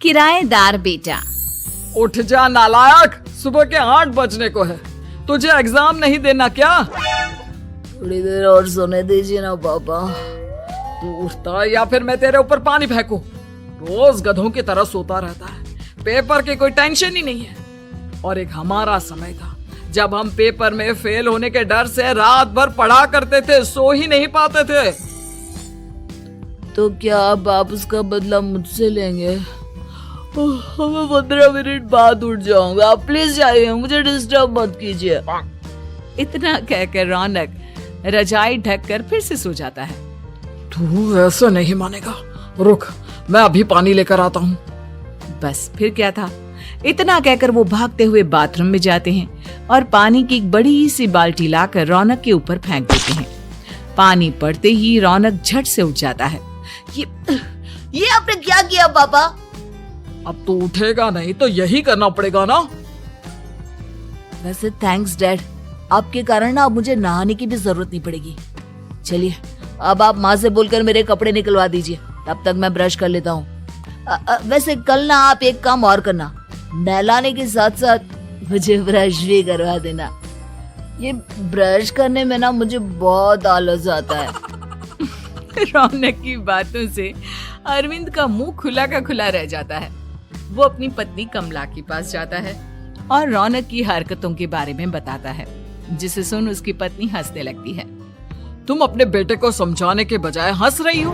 किराएदार बेटा। उठ जा नालायक, सुबह के 8 बजने को है। तुझे एग्जाम नहीं देना क्या? थोड़ी देर और सोने दीजिए ना पापा। तू उठता या फिर मैं तेरे ऊपर पानी फेंकूं? रोज गधों की तरह सोता रहता है, पेपर की कोई टेंशन ही नहीं है। और एक हमारा समय था जब हम पेपर में फेल होने के डर से रात भर पढ़ा करते थे, सो ही नहीं पाते थे। तो क्या अब आप उसका बदला मुझसे लेंगे? मैं 15 मिनट बाद उठ जाऊंगा, आप प्लीज जाइए, मुझे डिस्टर्ब मत कीजिए। इतना कहकर रौनक रजाई ढककर फिर से सो जाता है। तू ऐसा नहीं मानेगा, रुक मैं अभी पानी लेकर आता हूँ। बस फिर क्या था, इतना कहकर वो भागते हुए बाथरूम में जाते हैं और पानी की एक बड़ी सी बाल्टी लाकर रौनक के ऊपर फेंक देते हैं। पानी पड़ते ही रौनक झट से उठ जाता है। ये आपने क्या किया पापा? अब तो उठेगा नहीं तो यही करना पड़ेगा ना। वैसे थैंक्स डैड, आपके कारण ना अब मुझे नहाने की भी जरूरत नहीं पड़ेगी। चलिए अब आप माँ से बोलकर मेरे कपड़े निकलवा दीजिए, तब तक मैं ब्रश कर लेता हूँ। वैसे कल ना आप एक काम और करना, नहलाने के साथ साथ मुझे ब्रश भी करवा देना। ये ब्रश करने में ना मुझे बहुत आलस आता है। रौनक की बातों से अरविंद का मुंह खुला का खुला रह जाता है। वो अपनी पत्नी कमला के पास जाता है और रौनक की हरकतों के बारे में बताता है, जिसे सुन उसकी पत्नी हंसने लगती है। तुम अपने बेटे को समझाने के बजाय हंस रही हो।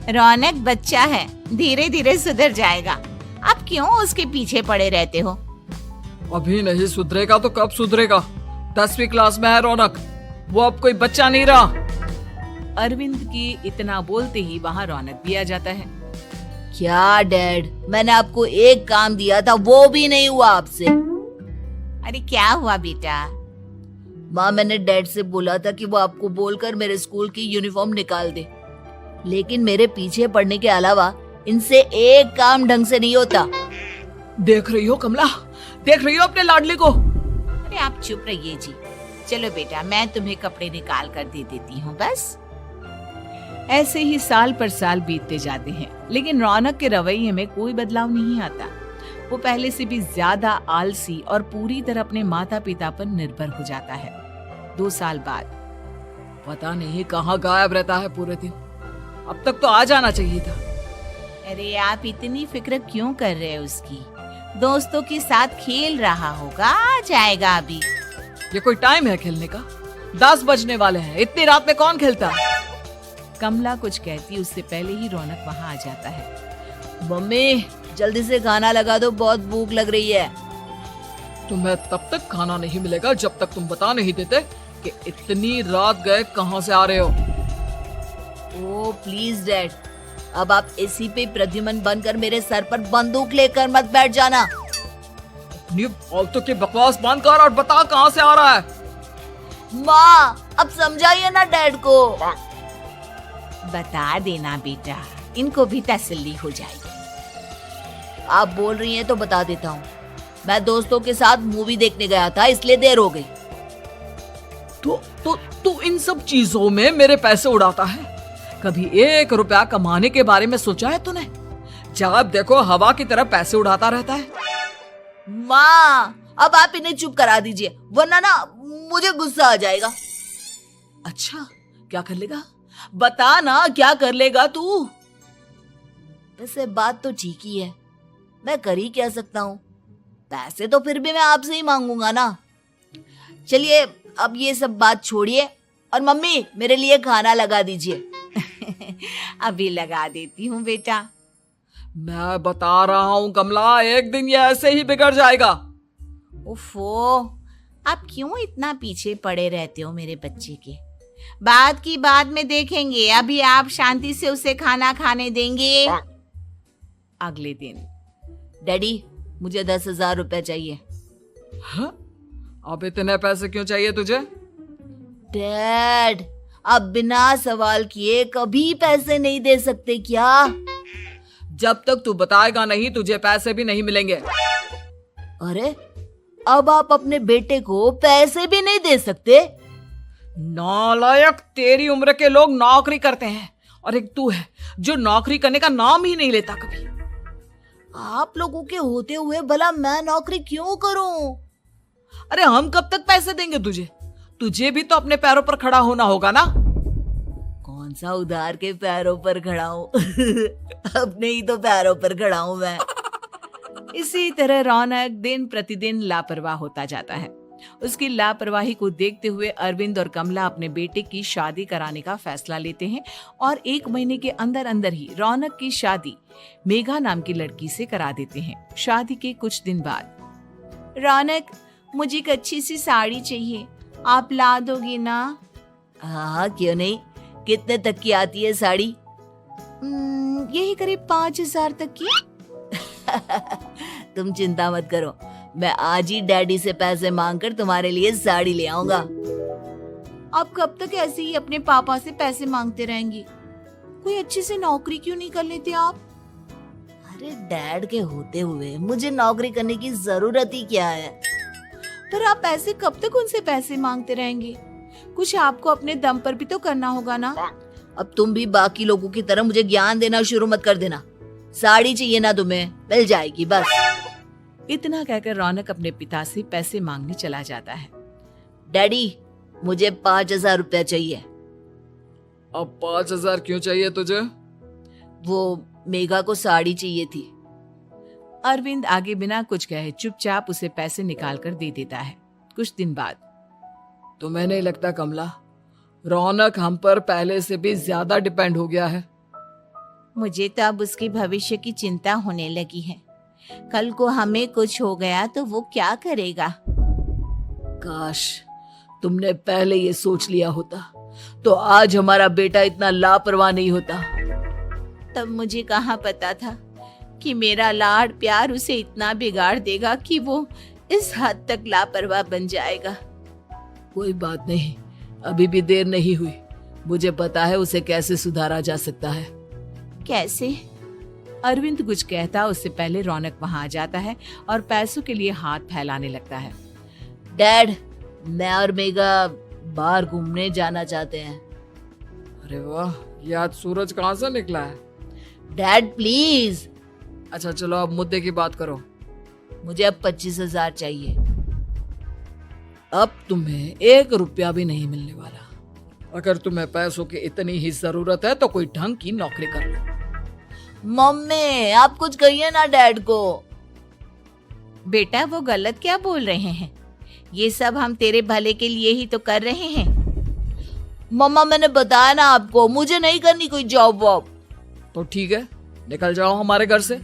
रौनक बच्चा है, धीरे धीरे सुधर जाएगा, आप क्यों उसके पीछे पड़े रहते हो? अभी नहीं सुधरेगा तो कब सुधरेगा? 10वीं क्लास में है रौनक, वो अब कोई बच्चा नहीं रहा। अरविंद की इतना बोलते ही वहाँ रौनक भी आ जाता है। क्या डैड, मैंने आपको एक काम दिया था, वो भी नहीं हुआ आपसे। अरे क्या हुआ बेटा? माँ, मैंने डैड से बोला था कि वो आपको बोलकर मेरे स्कूल की यूनिफॉर्म निकाल दे, लेकिन मेरे पीछे पड़ने के अलावा इनसे एक काम ढंग से नहीं होता। देख रही हो कमला, देख रही हो अपने लाडले को? अरे आप चुप रहिए जी। चलो बेटा, मैं तुम्हें कपड़े निकाल कर दे देती हूँ। बस ऐसे ही साल पर साल बीतते जाते हैं, लेकिन रौनक के रवैये में कोई बदलाव नहीं आता। वो पहले से भी ज्यादा आलसी और पूरी तरह अपने माता पिता पर निर्भर हो जाता है। 2 साल बाद पता नहीं कहाँ गायब रहता है पूरे दिन, अब तक तो आ जाना चाहिए था। अरे आप इतनी फिक्र क्यों कर रहे हो उसकी? दोस्तों के साथ खेल रहा होगा, आ जाएगा अभी। ये कोई टाइम है खेलने का? 10 बजने वाले हैं, इतनी रात में कौन खेलता? कमला कुछ कहती उससे पहले ही रौनक वहाँ आ जाता है। मम्मी जल्दी से खाना लगा दो, बहुत भूख लग रही है। तुम्हें तब तक खाना नहीं मिलेगा जब तक तुम बता नहीं देते कि इतनी रात गए कहाँ से आ रहे हो। ओ प्लीज डैड, अब आप एसी पे प्रद्युमन बनकर मेरे सर पर बंदूक लेकर मत बैठ जाना। अपनी फालतू की बकवास बंद कर और बता कहाँ से आ रहा है। माँ अब समझाइए ना डैड को। बता देना बेटा, इनको भी तसल्ली हो जाएगी। आप बोल रही हैं तो बता देता हूँ, मैं दोस्तों के साथ मूवी देखने गया था, इसलिए देर हो गई। तो इन सब चीजों में मेरे पैसे उड़ाता है। कभी 1 रुपया कमाने के बारे में सोचा है तूने? जब देखो हवा की तरह पैसे उड़ाता रहता है। माँ अब आप इन्हें चुप करा दीजिए, वरना ना मुझे गुस्सा आ जाएगा। अच्छा क्या कर लेगा? बता ना क्या कर लेगा तू? वैसे बात तो ठीक ही है, मैं कर ही क्या सकता हूँ। पैसे तो फिर भी मैं आपसे ही मांगूंगा ना। चलिए अब ये सब बात छोड़िए और मम्मी मेरे लिए खाना लगा दीजिए। अभी लगा देती हूँ बेटा। मैं बता रहा हूँ कमला, एक दिन ये ऐसे ही बिगड़ जाएगा। ओफो, आप क्यों इतना पीछे पड़े रहते हो मेरे बच्चे के? बात की बाद में देखेंगे, अभी आप शांति से उसे खाना खाने देंगे। अगले दिन डैडी मुझे 10,000 रुपए चाहिए। हाँ? अब इतने पैसे क्यों चाहिए तुझे? डैड आप बिना सवाल किए कभी पैसे नहीं दे सकते क्या? जब तक तू बताएगा नहीं तुझे पैसे भी नहीं मिलेंगे। अरे अब आप अपने बेटे को पैसे भी नहीं दे सकते? नालायक, तेरी उम्र के लोग नौकरी करते हैं और एक तू है जो नौकरी करने का नाम ही नहीं लेता कभी। आप लोगों के होते हुए भला मैं नौकरी क्यों करूं? अरे हम कब तक पैसे देंगे तुझे? तुझे भी तो अपने पैरों पर खड़ा होना होगा ना। कौन सा उधार के पैरों पर खड़ा हूं? अपने ही तो पैरों पर खड़ा हूं मैं। इसी तरह रौनक दिन प्रतिदिन लापरवाह होता जाता है। उसकी लापरवाही को देखते हुए अरविंद और कमला अपने बेटे की शादी कराने का फैसला लेते हैं और 1 महीने के अंदर अंदर ही रौनक की शादी मेघा नाम की लड़की से करा देते हैं। शादी के कुछ दिन बाद, रौनक, मुझे एक अच्छी सी साड़ी चाहिए, आप ला दोगी ना? हाँ, क्यों नहीं। कितने तक की आती है साड़ी? यही करीब 5,000 तक की। तुम चिंता मत करो, मैं आज ही डैडी से पैसे मांगकर तुम्हारे लिए साड़ी ले आऊंगा। आप कब तक ऐसे ही अपने पापा से पैसे मांगते रहेंगी? कोई अच्छी सी नौकरी क्यों नहीं कर लेते आप? अरे डैड के होते हुए मुझे नौकरी करने की जरूरत ही क्या है? पर आप ऐसे कब तक उनसे पैसे मांगते रहेंगे? कुछ आपको अपने दम पर भी तो करना होगा ना। अब तुम भी बाकी लोगों की तरह मुझे ज्ञान देना शुरू मत कर देना। साड़ी चाहिए ना तुम्हें, मिल जाएगी बस। इतना कहकर रौनक अपने पिता से पैसे मांगने चला जाता है। डैडी, मुझे 5,000 रुपया चाहिए। अब 5,000 क्यों चाहिए तुझे? वो मेघा को साड़ी चाहिए थी। अरविंद आगे बिना कुछ कहे चुपचाप उसे पैसे निकाल कर दे देता है। कुछ दिन बाद, तुम्हें नहीं लगता कमला, रौनक हम पर पहले से भी ज्यादा डिपेंड हो गया है? मुझे तो अब उसके भविष्य की चिंता होने लगी है। कल को हमें कुछ हो गया तो वो क्या करेगा? काश तुमने पहले ये सोच लिया होता तो आज हमारा बेटा इतना लापरवाह नहीं होता। तब मुझे कहाँ पता था कि मेरा लाड़ प्यार उसे इतना बिगाड़ देगा कि वो इस हद तक लापरवाह बन जाएगा। कोई बात नहीं, अभी भी देर नहीं हुई। मुझे पता है उसे कैसे सुधारा जा सकता है। कैसे? अरविंद कुछ कहता उससे पहले रौनक वहां आ जाता है और पैसों के लिए हाथ फैलाने लगता है। डैड, मैं और मेघा बाहर घूमने जाना चाहते हैं। अरे वाह, ये आज सूरज कहाँ से निकला है? Dad please. अच्छा चलो अब मुद्दे की बात करो। मुझे अब 25,000 चाहिए। अब तुम्हें 1 रुपया भी नहीं मिलने वाला। अगर तुम्हें पैसों की इतनी ही जरूरत है तो कोई ढंग की नौकरी कर लो। मम्मी, आप कुछ कहिए ना डैड को। बेटा, वो गलत क्या बोल रहे हैं? ये सब हम तेरे भले के लिए ही तो कर रहे हैं। मम्मा, मैंने बताया ना आपको, मुझे नहीं करनी कोई जॉब वॉब। तो ठीक है, निकल जाओ हमारे घर से।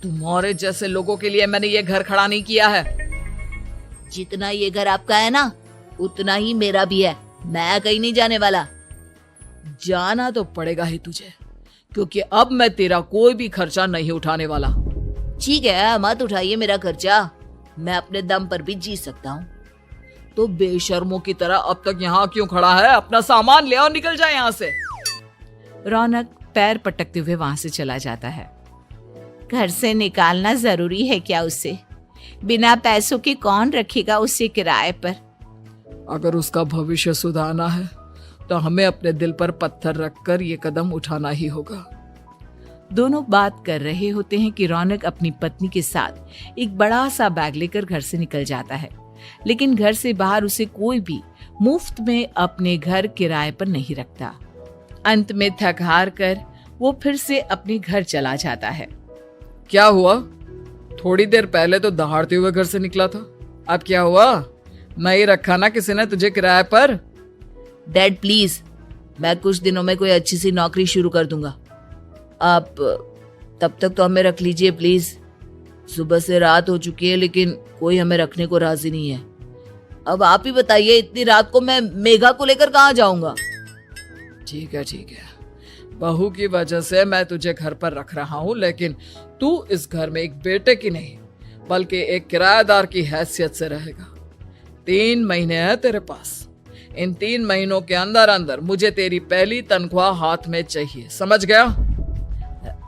तुम्हारे जैसे लोगों के लिए मैंने ये घर खड़ा नहीं किया है। जितना ये घर आपका है ना, उतना ही मेरा भी है। मैं कहीं नहीं जाने वाला। जाना तो पड़ेगा ही तुझे, क्योंकि अब मैं तेरा कोई भी खर्चा नहीं उठाने वाला। ठीक है, मत उठाइए मेरा खर्चा, मैं अपने दम पर भी जी सकता हूँ। तो बेशर्मों की तरह अब तक यहाँ क्यों खड़ा है? अपना सामान ले और निकल जाए यहाँ से। रौनक पैर पटकते हुए वहां से चला जाता है। घर से निकालना जरूरी है क्या उसे? बिना पैसों के कौन रखेगा उसे किराए पर? अगर उसका भविष्य सुधारना है तो हमें अपने दिल पर पत्थर रखकर ये कदम उठाना ही होगा। दोनों बात कर रहे होते हैं कि रौनक अपनी पत्नी के साथ एक बड़ा सा बैग लेकर घर से निकल जाता है, लेकिन घर से बाहर उसे कोई भी मुफ्त में अपने घर किराए पर नहीं रखता। अंत में थक हार कर वो फिर से अपने घर चला जाता है। क्या हुआ? थोड़ी देर पहले तो दहाड़ते हुए घर से निकला था, अब क्या हुआ? नहीं रखा ना किसी ने तुझे किराए पर? डैड प्लीज, मैं कुछ दिनों में कोई अच्छी सी नौकरी शुरू कर दूंगा। आप तब तक तो हमें रख लीजिए प्लीज। सुबह से रात हो चुकी है लेकिन कोई हमें रखने को राजी नहीं है। अब आप ही बताइए, इतनी रात को मैं मेघा को लेकर कहाँ जाऊंगा? ठीक है, बहू की वजह से मैं तुझे घर पर रख रहा हूँ, लेकिन तू इस घर में एक बेटे की नहीं बल्कि एक किराएदार की हैसियत से रहेगा। 3 महीने हैं तेरे पास। इन 3 महीनों के अंदर अंदर मुझे तेरी पहली तनख्वाह हाथ में चाहिए, समझ गया?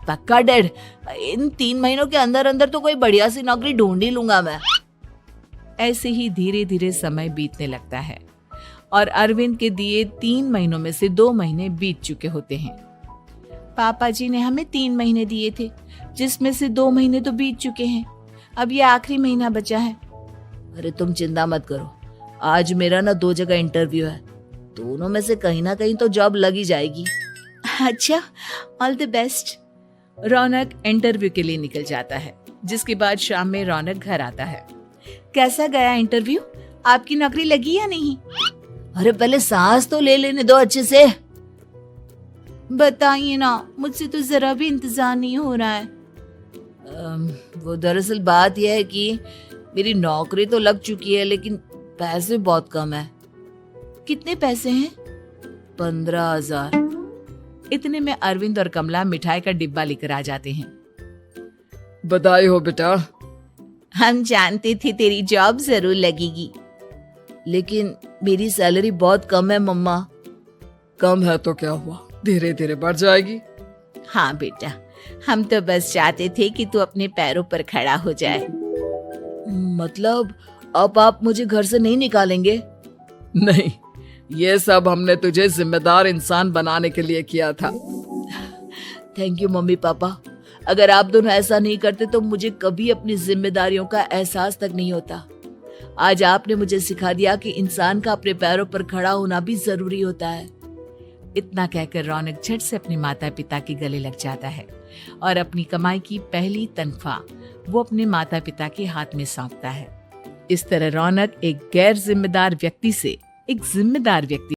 पक्का डैड, इन 3 महीनों के अंदर अंदर तो कोई बढ़िया सी नौकरी ढूंढ ही लूंगा मैं। ऐसे ही धीरे धीरे समय बीतने लगता है और अरविंद के दिए 3 महीनों में से 2 महीने बीत चुके होते हैं। पापा जी ने हमें 3 महीने दिए थे, जिसमें से 2 महीने तो बीत चुके हैं। अब ये आखिरी महीना बचा है। अरे तुम चिंता मत करो, आज मेरा ना 2 जगह इंटरव्यू है, दोनों में से कहीं ना कहीं तो जॉब लग ही जाएगी। अच्छा, all the best. Raunak interview के लिए निकल जाता है, जिसके बाद शाम में रौनक घर आता है। कैसा गया इंटरव्यू? आपकी नौकरी लगी या नहीं? अरे पहले सांस तो ले लेने दो अच्छे से। बताइए ना, मुझसे तो जरा भी इंतजार नहीं हो रहा है। वो दरअसल बात यह है कि मेरी नौकरी तो लग चुकी है, लेकिन पैसे बहुत कम है। कितने पैसे हैं? 15,000। इतने में अरविंद और कमला मिठाई का डिब्बा लेकर आ जाते हैं। बधाई हो बेटा। हम जानते थे तेरी जॉब जरूर लगेगी। लेकिन मेरी सैलरी बहुत कम है मम्मा। कम है तो क्या हुआ, धीरे धीरे बढ़ जाएगी। हाँ बेटा, हम तो बस चाहते थे कि तू अपने पैरों पर खड़ा हो जाए। मतलब अब आप मुझे घर से नहीं निकालेंगे? नहीं, ये सब हमने तुझे जिम्मेदार इंसान बनाने के लिए किया था। Thank you mummy papa. अगर आप दोनों ऐसा नहीं करते तो मुझे कभी अपनी जिम्मेदारियों का एहसास तक नहीं होता। आज आपने मुझे सिखा दिया कि इंसान का अपने पैरों पर खड़ा होना भी जरूरी होता है। इतना कहकर रौनक झट से अपने माता पिता के गले लग जाता है और अपनी कमाई की पहली तनख्वाह वो अपने माता पिता के हाथ में सौंपता है। इस तरह रौनक एक गैर जिम्मेदार व्यक्ति से एक जिम्मेदार व्यक्ति